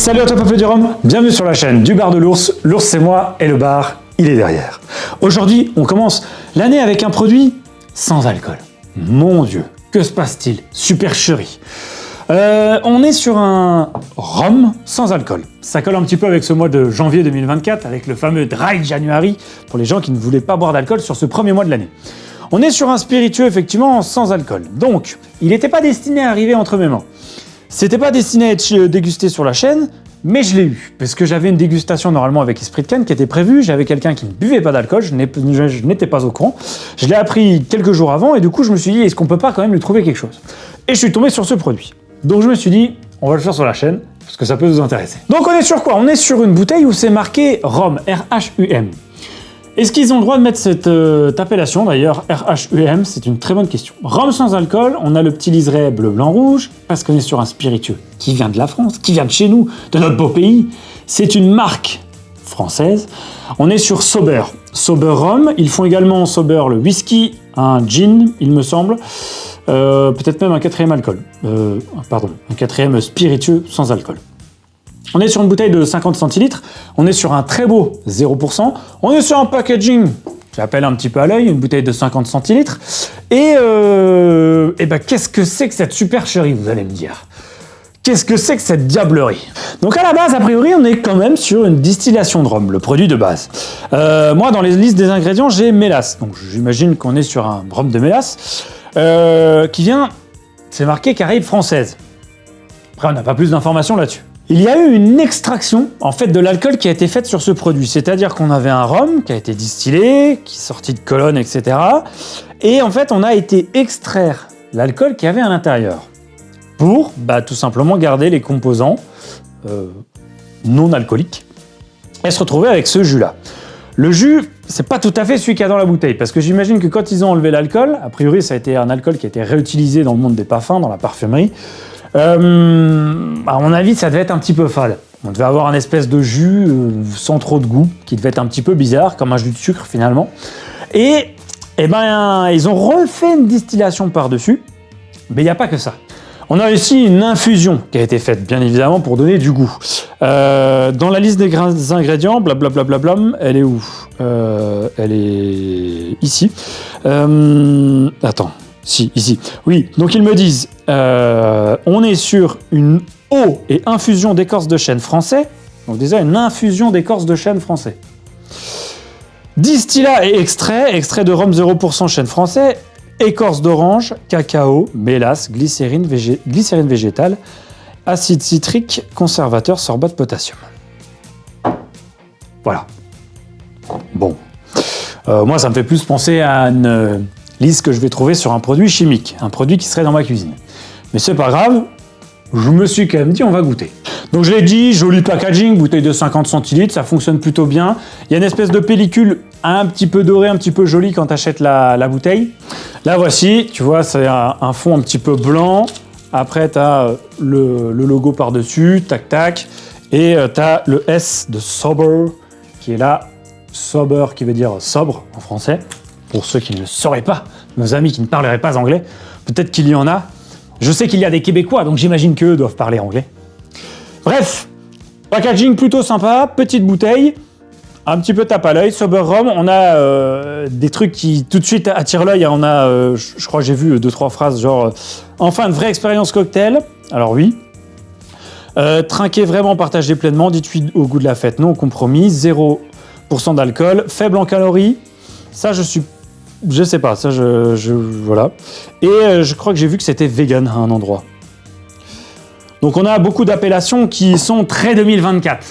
Salut à toi peuple du rhum, bienvenue sur la chaîne du bar de l'ours. L'ours c'est moi et le bar, il est derrière. Aujourd'hui, on commence l'année avec un produit sans alcool. Mon Dieu, que se passe-t-il? Supercherie. On est sur un rhum sans alcool. Ça colle un petit peu avec ce mois de janvier 2024, avec le fameux Dry January, pour les gens qui ne voulaient pas boire d'alcool sur ce premier mois de l'année. On est sur un spiritueux effectivement sans alcool. Donc, il n'était pas destiné à arriver entre mes mains. C'était pas destiné à être dégusté sur la chaîne, mais je l'ai eu, parce que j'avais une dégustation normalement avec Esprit de Canne qui était prévue, j'avais quelqu'un qui ne buvait pas d'alcool, je n'étais pas au courant, je l'ai appris quelques jours avant, et du coup je me suis dit, est-ce qu'on peut pas quand même lui trouver quelque chose? Et je suis tombé sur ce produit. Donc je me suis dit, on va le faire sur la chaîne, parce que ça peut vous intéresser. Donc on est sur quoi? On est sur une bouteille où c'est marqué rhum, R-H-U-M. Est-ce qu'ils ont le droit de mettre cette appellation d'ailleurs, RHUM? C'est une très bonne question. Rhum sans alcool, on a le petit liseré bleu, blanc, rouge, parce qu'on est sur un spiritueux qui vient de la France, qui vient de chez nous, de notre beau pays. C'est une marque française. On est sur Sober. Sober Rhum, ils font également Sober le whisky, un gin, il me semble, peut-être même un quatrième alcool. Un quatrième spiritueux sans alcool. On est sur une bouteille de 50 centilitres, on est sur un très beau 0%, on est sur un packaging, j'appelle un petit peu à l'œil, une bouteille de 50 centilitres, et ben qu'est-ce que c'est que cette supercherie, vous allez me dire? Qu'est-ce que c'est que cette diablerie? Donc à la base, a priori, on est quand même sur une distillation de rhum, le produit de base. Moi, dans les listes des ingrédients, j'ai mélasse, donc j'imagine qu'on est sur un rhum de mélasse, qui vient, c'est marqué Caraïbes française. Après, on n'a pas plus d'informations là-dessus. Il y a eu une extraction en fait de l'alcool qui a été faite sur ce produit, c'est-à-dire qu'on avait un rhum qui a été distillé, qui est sorti de colonne, etc. Et en fait, on a été extraire l'alcool qu'il y avait à l'intérieur pour tout simplement garder les composants non alcooliques et se retrouver avec ce jus-là. Le jus, c'est pas tout à fait celui qu'il y a dans la bouteille, parce que j'imagine que quand ils ont enlevé l'alcool, a priori ça a été un alcool qui a été réutilisé dans le monde des parfums, dans la parfumerie. À mon avis, ça devait être un petit peu fade. On devait avoir un espèce de jus sans trop de goût, qui devait être un petit peu bizarre, comme un jus de sucre finalement. Et ils ont refait une distillation par-dessus, mais il n'y a pas que ça. On a aussi une infusion qui a été faite, bien évidemment, pour donner du goût. Dans la liste des ingrédients, blablabla, elle est où? Elle est ici. Attends. Si, ici. Oui, donc ils me disent, on est sur une eau et infusion d'écorce de chêne français. Donc déjà, une infusion d'écorce de chêne français. Distillat et extrait de rhum 0% chêne français, écorce d'orange, cacao, mélasse, glycérine végétale, acide citrique, conservateur, sorbate de potassium. Voilà. Bon. Moi, ça me fait plus penser à une liste que je vais trouver sur un produit chimique, un produit qui serait dans ma cuisine. Mais c'est pas grave, je me suis quand même dit on va goûter. Donc je l'ai dit, joli packaging, bouteille de 50 centilitres, ça fonctionne plutôt bien. Il y a une espèce de pellicule un petit peu dorée, un petit peu jolie quand tu achètes la bouteille. Là voici, tu vois, c'est un fond un petit peu blanc. Après tu as le logo par-dessus, tac tac. Et tu as le S de Sober qui est là. Sober qui veut dire sobre en français. Pour ceux qui ne le sauraient pas, nos amis qui ne parleraient pas anglais, peut-être qu'il y en a. Je sais qu'il y a des Québécois, donc j'imagine qu'eux doivent parler anglais. Bref, packaging plutôt sympa, petite bouteille, un petit peu tape à l'œil, Sober Rhum. On a des trucs qui tout de suite attirent l'œil. On a, je crois que j'ai vu 2-3 phrases genre enfin une vraie expérience cocktail. Alors oui. Trinquer vraiment, partager pleinement, dites-lui au goût de la fête, non compromis, 0% d'alcool, faible en calories. Ça, je sais pas, ça voilà. Et je crois que j'ai vu que c'était vegan à un endroit. Donc on a beaucoup d'appellations qui sont très 2024.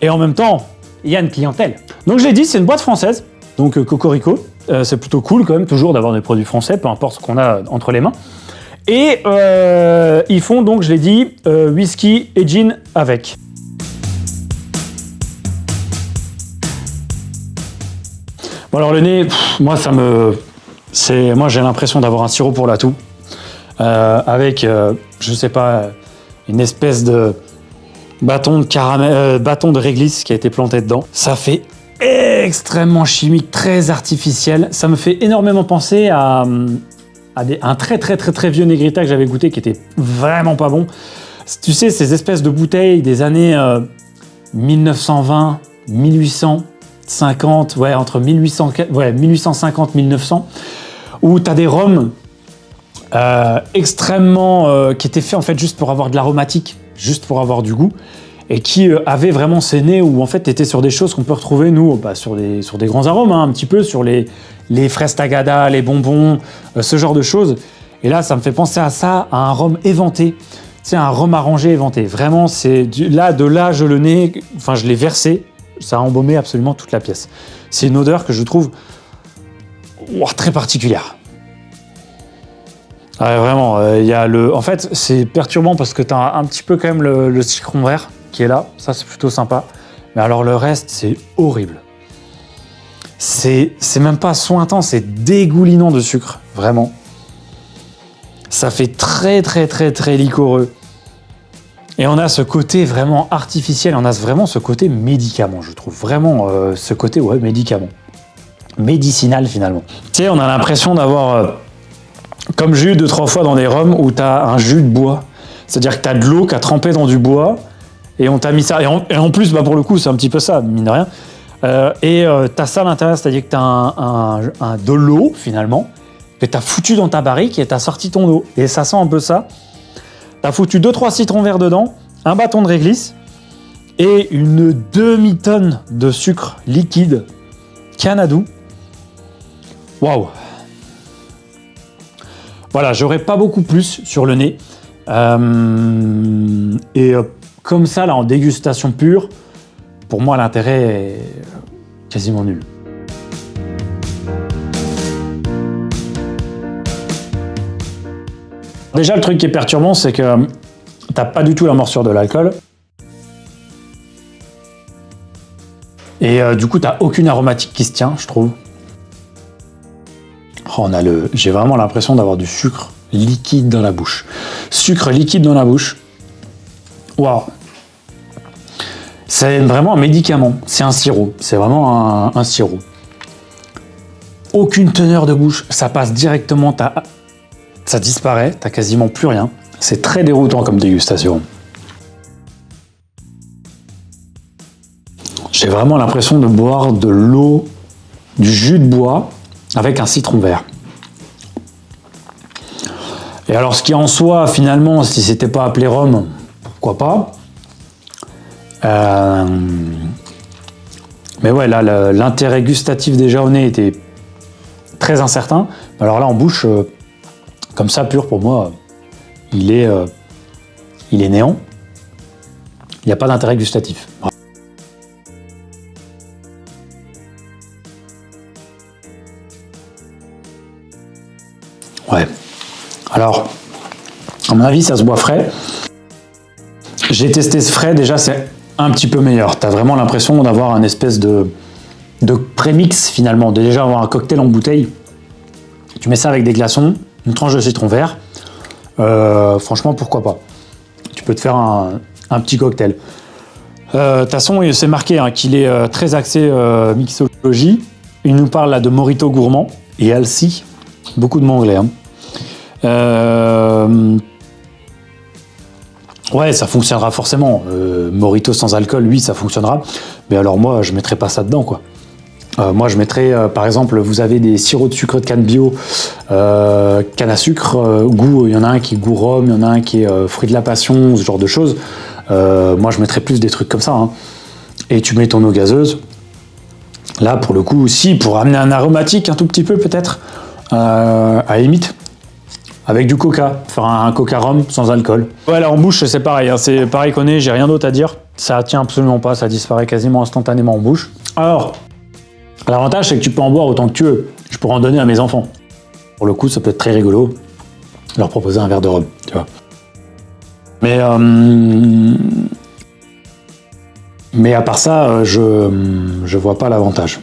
Et en même temps, il y a une clientèle. Donc je l'ai dit, c'est une boîte française, donc Cocorico. C'est plutôt cool quand même, toujours d'avoir des produits français, peu importe ce qu'on a entre les mains. Et ils font donc, je l'ai dit, whisky et gin avec. Bon alors le nez, moi j'ai l'impression d'avoir un sirop pour la toux, avec, je sais pas, une espèce de bâton de caramel, bâton de réglisse qui a été planté dedans. Ça fait extrêmement chimique, très artificiel. Ça me fait énormément penser à un très vieux Negrita que j'avais goûté qui était vraiment pas bon. Tu sais, ces espèces de bouteilles des années 1920, 1850, ouais, entre 1850 1900, où tu as des rhums extrêmement... qui étaient faits en fait juste pour avoir de l'aromatique, juste pour avoir du goût, et qui avaient vraiment ces nez où en fait tu étais sur des choses qu'on peut retrouver, nous, sur des grands arômes, hein, un petit peu, sur les fraises tagada, les bonbons, ce genre de choses. Et là, ça me fait penser à ça, à un rhum éventé. C'est un rhum arrangé éventé. Vraiment, c'est de là, je le nez, enfin, je l'ai versé, ça a embaumé absolument toute la pièce. C'est une odeur que je trouve très particulière. Ouais, vraiment, en fait, c'est perturbant parce que tu as un petit peu quand même le citron vert qui est là. Ça, c'est plutôt sympa. Mais alors, le reste, c'est horrible. C'est même pas sointant, c'est dégoulinant de sucre, vraiment. Ça fait très liquoreux. Et on a ce côté vraiment artificiel, on a vraiment ce côté médicament, je trouve. Vraiment ce côté, médicament. Médicinal, finalement. Tu sais, on a l'impression d'avoir, comme j'ai eu 2-3 fois dans des rhums, où tu as un jus de bois. C'est-à-dire que tu as de l'eau qui a trempé dans du bois, et on t'a mis ça. Et en plus, pour le coup, c'est un petit peu ça, mine de rien. Tu as ça à l'intérieur, c'est-à-dire que tu as de l'eau, finalement, que tu as foutu dans ta barrique et tu as sorti ton eau. Et ça sent un peu ça. Tu as foutu 2-3 citrons verts dedans, un bâton de réglisse et une demi-tonne de sucre liquide Canadou. Waouh! Voilà, j'aurais pas beaucoup plus sur le nez. Comme ça, là, en dégustation pure, pour moi, l'intérêt est quasiment nul. Déjà, le truc qui est perturbant, c'est que t'as pas du tout la morsure de l'alcool. Et du coup, t'as aucune aromatique qui se tient, je trouve. J'ai vraiment l'impression d'avoir du sucre liquide dans la bouche. Sucre liquide dans la bouche. Waouh! C'est vraiment un médicament. C'est un sirop. C'est vraiment un sirop. Aucune teneur de bouche. Ça passe directement. Ça disparaît. T'as quasiment plus rien. C'est très déroutant comme dégustation. J'ai vraiment l'impression de boire de l'eau, du jus de bois avec un citron vert. Et alors, ce qui en soi, finalement, si c'était pas appelé rhum, pourquoi pas. Mais ouais, là, l'intérêt gustatif déjà au nez était très incertain. Alors là, en bouche, comme ça, pur pour moi, il est néant. Il n'y a pas d'intérêt gustatif. Ouais. Alors, à mon avis, ça se boit frais. J'ai testé ce frais, déjà, c'est un petit peu meilleur. Tu as vraiment l'impression d'avoir un espèce de prémix, finalement. De déjà avoir un cocktail en bouteille. Tu mets ça avec des glaçons, une tranche de citron vert. Franchement, pourquoi pas. Tu peux te faire un petit cocktail. De toute façon, c'est marqué qu'il est très axé mixologie. Il nous parle là de Morito gourmand et Alcy. Beaucoup de mots anglais. Ouais, ça fonctionnera forcément. Morito sans alcool, oui, ça fonctionnera. Mais alors moi, je mettrais pas ça dedans, quoi. Moi, je mettrais, par exemple, vous avez des sirops de sucre de canne bio, canne à sucre, goût. Il y en a un qui est goût rhum, il y en a un qui est fruit de la passion, ce genre de choses. Moi, je mettrais plus des trucs comme ça. Et tu mets ton eau gazeuse. Là, pour le coup, aussi, pour amener un aromatique un tout petit peu, peut-être, à la limite. Avec du coca, faire un coca rhum sans alcool. Ouais, là en bouche c'est pareil, c'est pareil qu'on est, j'ai rien d'autre à dire. Ça tient absolument pas, ça disparaît quasiment instantanément en bouche. Alors, l'avantage c'est que tu peux en boire autant que tu veux. Je pourrais en donner à mes enfants. Pour le coup, ça peut être très rigolo, leur proposer un verre de rhum, tu vois. Mais à part ça, je vois pas l'avantage.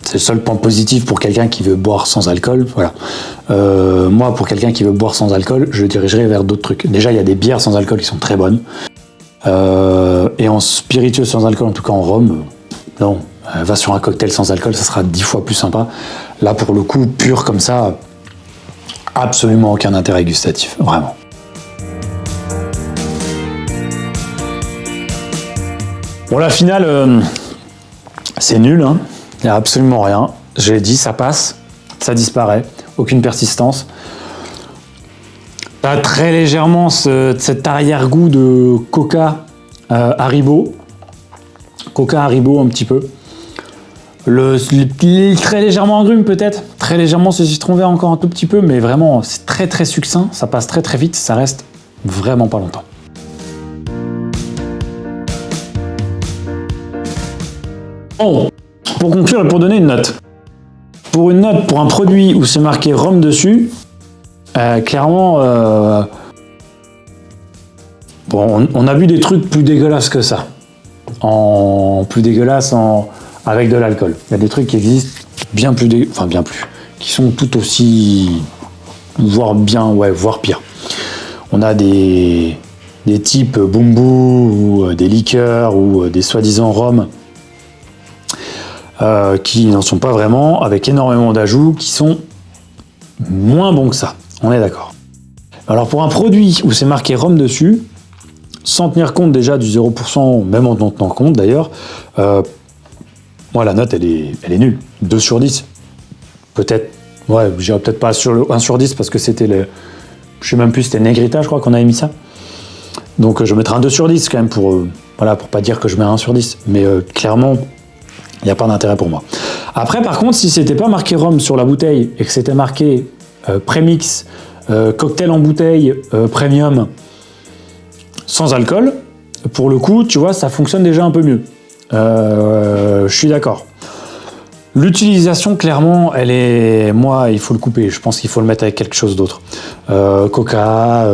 C'est le seul point positif pour quelqu'un qui veut boire sans alcool. Voilà. Moi, pour quelqu'un qui veut boire sans alcool, je dirigerai vers d'autres trucs. Déjà, il y a des bières sans alcool qui sont très bonnes. Et en spiritueux sans alcool, en tout cas en rhum, non. Va sur un cocktail sans alcool, ça sera 10 fois plus sympa. Là, pour le coup, pur comme ça, absolument aucun intérêt gustatif. Vraiment. Bon, la finale, c'est nul, hein. Il n'y a absolument rien. J'ai dit, ça passe, ça disparaît, aucune persistance. T'as très légèrement cet arrière-goût de Coca Haribo. Coca Haribo un petit peu. Très légèrement agrume peut-être. Très légèrement ce citron vert encore un tout petit peu, mais vraiment c'est très très succinct, ça passe très très vite, ça reste vraiment pas longtemps. Bon, pour conclure et pour donner une note. Pour une note pour un produit où c'est marqué rhum dessus, clairement, bon, on a vu des trucs plus dégueulasses que ça. Avec de l'alcool. Il y a des trucs qui existent bien plus, qui sont tout aussi, voire pire. On a des types Bumbu ou des liqueurs ou des soi-disant rhum qui n'en sont pas vraiment, avec énormément d'ajouts qui sont moins bons que ça. On est d'accord. Alors pour un produit où c'est marqué rhum dessus, sans tenir compte déjà du 0%, même en tenant compte d'ailleurs, moi la note elle est nulle. 2 sur 10. Peut-être, ouais, j'irai peut-être pas sur le 1 sur 10 parce que c'était je sais même plus, c'était Negrita je crois qu'on avait mis ça. Donc je mettrai un 2 sur 10 quand même pour pas dire que je mets un 1 sur 10. Mais clairement, il n'y a pas d'intérêt pour moi. Après par contre, si c'était pas marqué rhum sur la bouteille et que c'était marqué prémix, cocktail en bouteille, premium, sans alcool, pour le coup, tu vois, ça fonctionne déjà un peu mieux. Je suis d'accord. L'utilisation, clairement, moi, il faut le couper. Je pense qu'il faut le mettre avec quelque chose d'autre. Coca,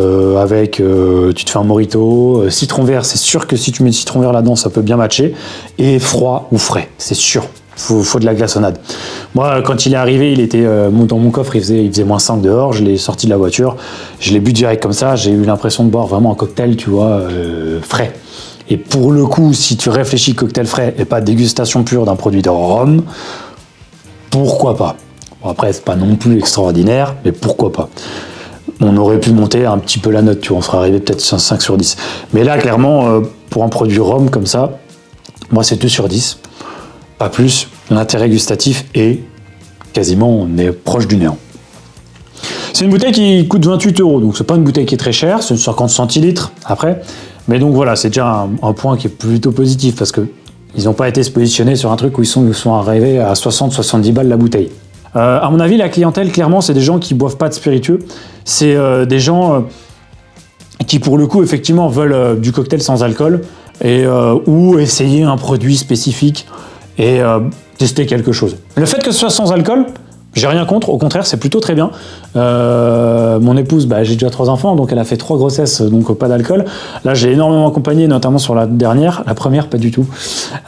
tu te fais un mojito. Citron vert, c'est sûr que si tu mets du citron vert là-dedans, ça peut bien matcher. Et froid ou frais, c'est sûr. Faut de la glaçonnade. Moi, quand il est arrivé, il était dans mon coffre, il faisait moins 5 dehors. Je l'ai sorti de la voiture. Je l'ai bu direct comme ça. J'ai eu l'impression de boire vraiment un cocktail, tu vois, frais. Et pour le coup, si tu réfléchis cocktail frais et pas dégustation pure d'un produit de rhum, pourquoi pas? Bon, après, c'est pas non plus extraordinaire, mais pourquoi pas? On aurait pu monter un petit peu la note, tu vois, on serait arrivé peut-être sur 5 sur 10. Mais là, clairement, pour un produit rhum comme ça, moi, c'est 2 sur 10. Pas plus. L'intérêt gustatif est quasiment, on est proche du néant. C'est une bouteille qui coûte 28 €, donc c'est pas une bouteille qui est très chère, c'est 50 centilitres après. Mais donc voilà, c'est déjà un point qui est plutôt positif parce que ils n'ont pas été se positionner sur un truc où ils sont arrivés à 60-70 balles la bouteille. À mon avis, la clientèle, clairement, c'est des gens qui boivent pas de spiritueux. C'est des gens qui, pour le coup, effectivement, veulent du cocktail sans alcool ou essayer un produit spécifique et tester quelque chose. Le fait que ce soit sans alcool, j'ai rien contre, au contraire, c'est plutôt très bien. Mon épouse, j'ai déjà 3 enfants, donc elle a fait 3 grossesses, donc pas d'alcool. Là, j'ai énormément accompagné, notamment sur la dernière. La première, pas du tout.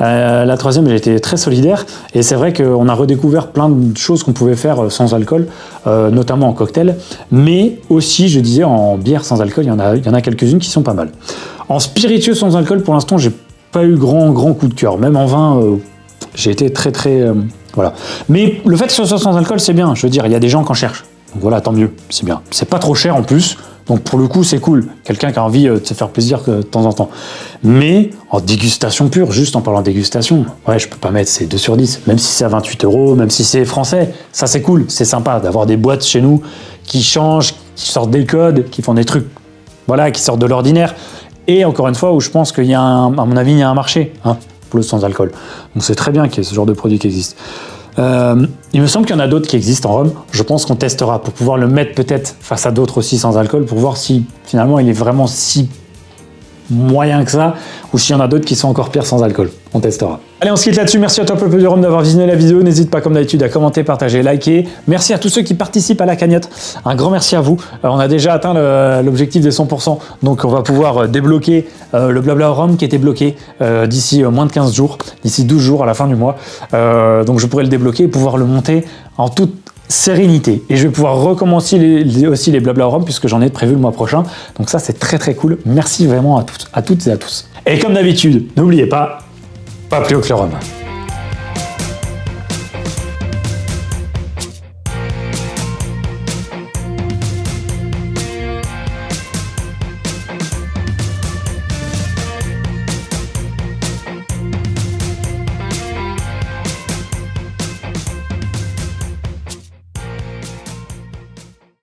La troisième, j'ai été très solidaire. Et c'est vrai qu'on a redécouvert plein de choses qu'on pouvait faire sans alcool, notamment en cocktail. Mais aussi, je disais, en bière sans alcool, il y en a quelques-unes qui sont pas mal. En spiritueux sans alcool, pour l'instant, j'ai pas eu grand coup de cœur. Même en vin, j'ai été très... Voilà. Mais le fait que ce soit sans alcool, c'est bien. Je veux dire, il y a des gens qui en cherchent. Donc voilà, tant mieux, c'est bien. C'est pas trop cher en plus, donc pour le coup, c'est cool. Quelqu'un qui a envie de se faire plaisir de temps en temps. Mais en dégustation pure, juste en parlant de dégustation, ouais, je peux pas mettre ces 2 sur 10, même si c'est à 28 €, même si c'est français. Ça, c'est cool, c'est sympa d'avoir des boîtes chez nous qui changent, qui sortent des codes, qui font des trucs, voilà, qui sortent de l'ordinaire. Et encore une fois, où je pense qu'il y a à mon avis, il y a un marché, hein, pour le sans alcool. Donc c'est très bien qu'il y ait ce genre de produit qui existe. Il me semble qu'il y en a d'autres qui existent en rhum. Je pense qu'on testera pour pouvoir le mettre peut-être face à d'autres aussi sans alcool pour voir si finalement il est vraiment si moyen que ça ou s'il y en a d'autres qui sont encore pires sans alcool. On testera. Allez, on se quitte là-dessus. Merci à toi, Peuple du Rhum, d'avoir visionné la vidéo. N'hésite pas, comme d'habitude, à commenter, partager, liker. Merci à tous ceux qui participent à la cagnotte. Un grand merci à vous. On a déjà atteint l'objectif des 100%. Donc, on va pouvoir débloquer le blabla rhum qui était bloqué d'ici moins de 15 jours, d'ici 12 jours à la fin du mois. Donc, je pourrai le débloquer et pouvoir le monter en toute sérénité. Et je vais pouvoir recommencer aussi les blabla rhum puisque j'en ai prévu le mois prochain. Donc ça, c'est très très cool. Merci vraiment à toutes et à tous. Et comme d'habitude, n'oubliez pas plus haut que le rhum.